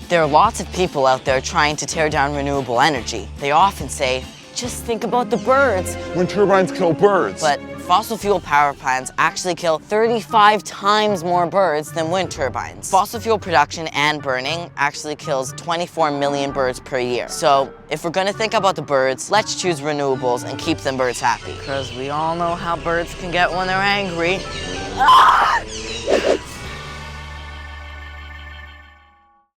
There are lots of people out there trying to tear down renewable energy. They often say, just think about the birds. Wind turbines kill birds. But fossil fuel power plants actually kill 35 times more birds than wind turbines. Fossil fuel production and burning actually kills 24 million birds per year. So if we're gonna think about the birds, let's choose renewables and keep them birds happy. Because we all know how birds can get when they're angry. Ah!